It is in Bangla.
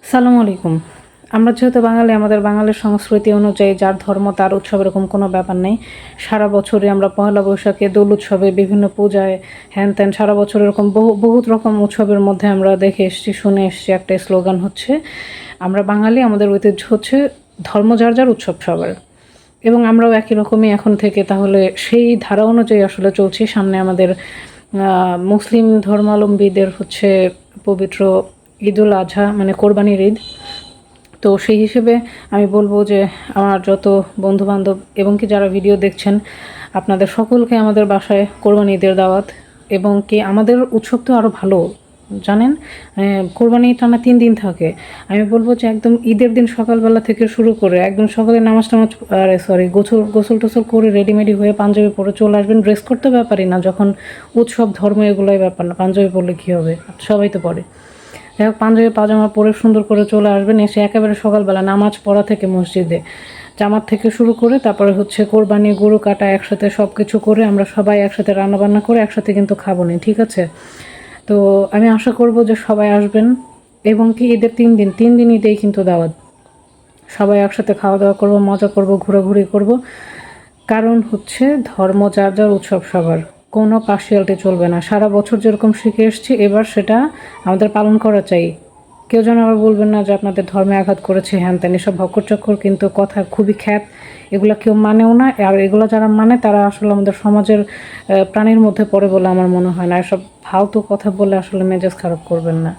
সালামু আলাইকুম। আমরা যেহেতু বাঙালি, আমাদের বাঙালির সংস্কৃতি অনুযায়ী যার ধর্ম তার উৎসব এরকম কোনো ব্যাপার নেই। সারা বছরই আমরা পহেলা বৈশাখে, দোল উৎসবে, বিভিন্ন পূজায় হ্যান-ত্যান সারা বছর এরকম বহুত রকম উৎসবের মধ্যে আমরা দেখে এসেছি, শুনে এসেছি একটাই স্লোগান হচ্ছে, আমরা বাঙালি, আমাদের ঐতিহ্য হচ্ছে ধর্ম যার যার উৎসব সবার। এবং আমরাও একই রকমই এখন থেকে তাহলে সেই ধারা অনুযায়ী আসলে চলছি। সামনে আমাদের মুসলিম ধর্মাবলম্বীদের হচ্ছে পবিত্র ঈদুল আজহা, মানে কোরবানির ঈদ। তো সেই হিসেবে আমি বলবো যে আমার যত বন্ধুবান্ধব এবং কি যারা ভিডিও দেখছেন, আপনাদের সকলকে আমাদের বাসায় কোরবানি ঈদের দাওয়াত। এবং কি আমাদের উৎসব তো আরও ভালো, জানেন, কোরবানি টানা 3 দিন থাকে। আমি বলবো যে একদম ঈদের দিন সকালবেলা থেকে শুরু করে একদম সকালে নামাজ টামাজ, গোসল টোসল করে রেডিমেডি হয়ে পাঞ্জাবি পরে চলে আসবেন। ড্রেস করতে ব্যাপারই না, যখন উৎসব ধর্ম এগুলোই ব্যাপার না, পাঞ্জাবি পরলে কী হবে, সবাই তো পরে। যাই হোক, পাঞ্জাবি পাজামা পরে সুন্দর করে চলে আসবেন। এসে একেবারে সকালবেলা নামাজ পড়া থেকে মসজিদে জামাত থেকে শুরু করে তারপরে হচ্ছে কোরবানি, গরু কাটা, একসাথে সব কিছু করে আমরা সবাই একসাথে রান্নাবান্না করে একসাথে কিন্তু খাবো না, ঠিক আছে? তো আমি আশা করব যে সবাই আসবেন। এবং কি ঈদের 3 দিন ঈদেই কিন্তু দাওয়াত, সবাই একসাথে খাওয়া দাওয়া করবো, মজা করব, ঘোরাঘুরি করব। কারণ হচ্ছে ধর্ম যার যার, উৎসব সবার, কোনো পার্সিয়ালিটি চলবে না। সারা বছর যেরকম শিখে এসেছি এবার সেটা আমাদের পালন করা চাই। কেউ যেন আবার বলবেন না যে আপনাদের ধর্মে আঘাত করেছে হ্যান ত্যান, এসব ভক্কর চক্কর কিন্তু কথা খুবই খ্যাত, এগুলো কেউ মানেও না। আর এগুলো যারা মানে তারা আসলে আমাদের সমাজের প্রাণীর মধ্যে পড়ে বলে আমার মনে হয় না। এসব ফালতু কথা বলে আসলে মেজাজ খারাপ করবেন না।